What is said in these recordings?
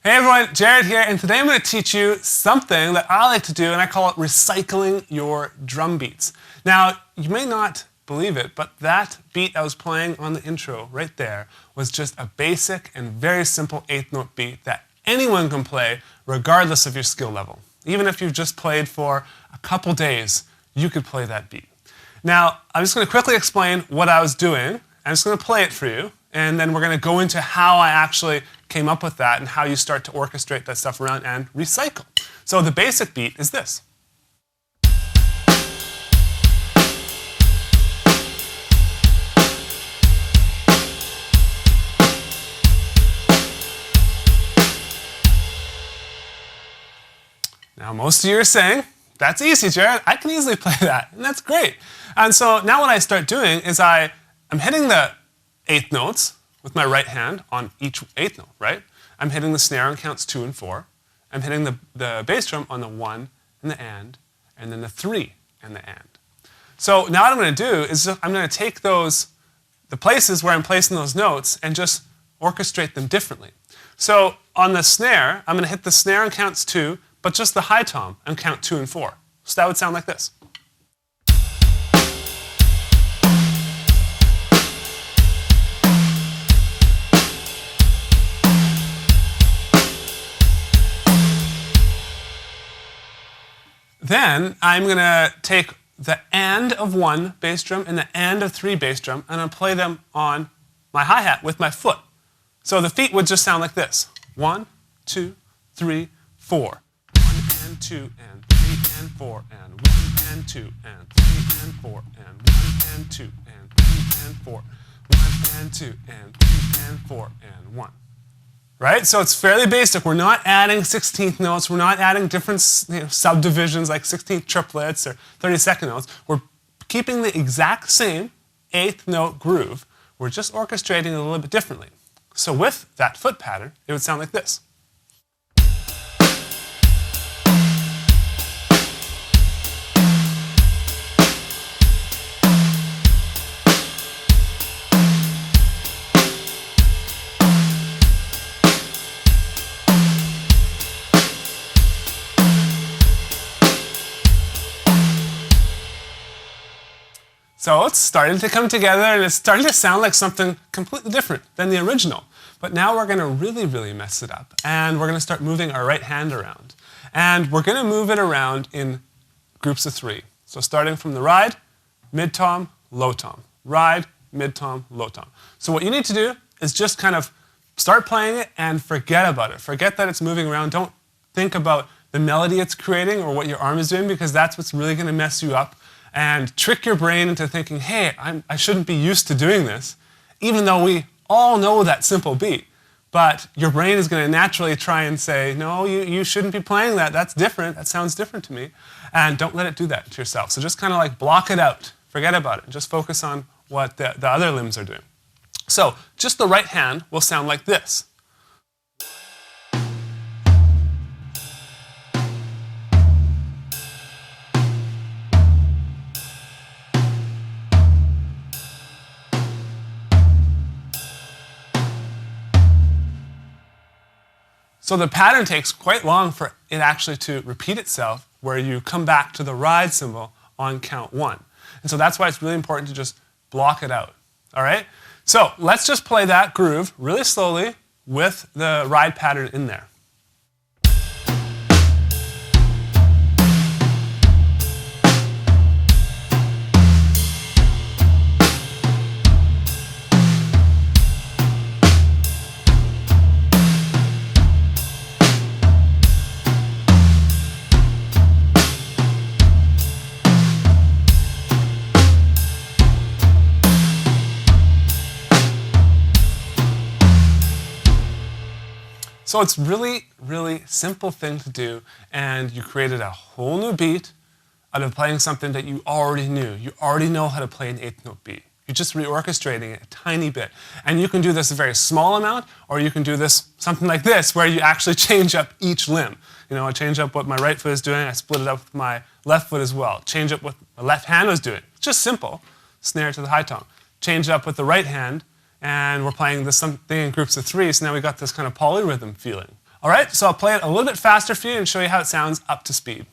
Hey everyone, Jared here, and today I'm going to teach you something that I like to do, and I call it recycling your drum beats. Now, you may not believe it, but that beat I was playing on the intro right there was just a basic and very simple 8th note beat that anyone can play regardless of your skill level. Even if you've just played for a couple days, you could play that beat. Now, I'm just going to quickly explain what I was doing. I'm just going to play it for you, and then we're going to go into how I actually came up with that and how you start to orchestrate that stuff around and recycle. So the basic beat is this. Now most of you are saying, that's easy, Jared. I can easily play that, and that's great. And so now what I start doing is I'm hitting the 8th notes with my right hand on each 8th note, right? I'm hitting the snare on counts 2 and 4. I'm hitting the bass drum on the 1 and the and then the 3 and the and. So now what I'm going to do is I'm going to take the places where I'm placing those notes and just orchestrate them differently. So on the snare, I'm going to hit the snare on counts 2, but just the high tom on count 2 and 4. So that would sound like this. Then I'm going to take the and of 1 bass drum and the and of 3 bass drum, and I'll play them on my hi-hat with my foot. So the feet would just sound like this. 1, 2, 3, 4. 1 and 2 and 3 and 4 and 1 and 2 and 3 and 4 and 1 and 2 and 3 and 4. 1 and 2 and 3 and 4 and 1. Right? So it's fairly basic. We're not adding 16th notes. We're not adding different subdivisions like 16th triplets or 32nd notes. We're keeping the exact same 8th note groove. We're just orchestrating it a little bit differently. So with that foot pattern, it would sound like this. So it's starting to come together, and it's starting to sound like something completely different than the original. But now we're going to really mess it up, and we're going to start moving our right hand around. And we're going to move it around in groups of 3. So starting from the ride, mid-tom, low-tom. Ride, mid-tom, low-tom. So what you need to do is just kind of start playing it and forget about it. Forget that it's moving around. Don't think about the melody it's creating or what your arm is doing, because that's what's really going to mess you up and trick your brain into thinking, hey, I shouldn't be used to doing this, even though we all know that simple beat. But your brain is going to naturally try and say, no, you shouldn't be playing that. That's different. That sounds different to me. And don't let it do that to yourself. So just kind of like block it out. Forget about it. Just focus on what the other limbs are doing. So just the right hand will sound like this. So the pattern takes quite long for it actually to repeat itself, where you come back to the ride symbol on count 1. And so that's why it's really important to just block it out. All right? So let's just play that groove really slowly with the ride pattern in there. So it's really simple thing to do, and you created a whole new beat out of playing something that you already knew. You already know how to play an 8th note beat. You're just reorchestrating it a tiny bit. And you can do this a very small amount, or you can do this something like this, where you actually change up each limb. You know, I change up what my right foot is doing, I split it up with my left foot as well. Change up what my left hand was doing. It's just simple. Snare to the high tom. Change it up with the right hand, and we're playing this something in groups of 3, so now we got this kind of polyrhythm feeling All right, so I'll play it a little bit faster for you and show you how it sounds up to speed.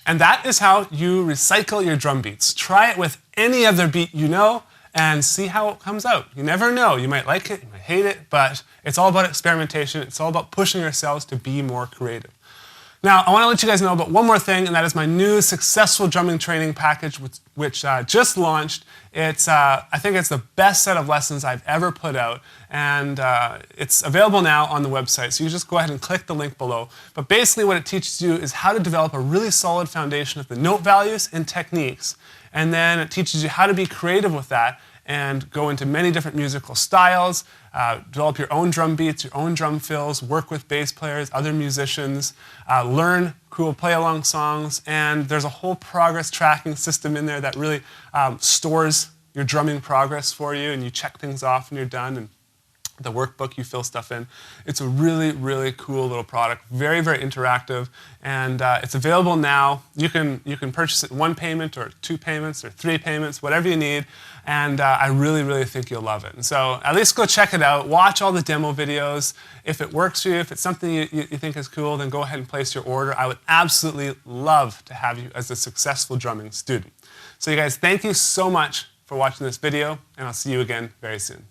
And that is how you recycle your drum beats. Try it with any other beat you know and see how it comes out. You never know. You might like it, you might hate it, but it's all about experimentation. It's all about pushing yourselves to be more creative. Now, I want to let you guys know about one more thing, and that is my new successful drumming training package, which just launched. I think it's the best set of lessons I've ever put out, and it's available now on the website. So you just go ahead and click the link below. But basically what it teaches you is how to develop a really solid foundation of the note values and techniques. And then it teaches you how to be creative with that and go into many different musical styles, develop your own drum beats, your own drum fills, work with bass players, other musicians, learn cool play-along songs, and there's a whole progress tracking system in there that really stores your drumming progress for you, and you check things off when you're done, and the workbook, you fill stuff in. It's a really, really cool little product, very, very interactive, and it's available now. You can purchase it in one payment or 2 payments or 3 payments, whatever you need, and I really, really think you'll love it. And so at least go check it out, watch all the demo videos. If it works for you, if it's something you think is cool, then go ahead and place your order. I would absolutely love to have you as a successful drumming student. So you guys, thank you so much for watching this video, and I'll see you again very soon.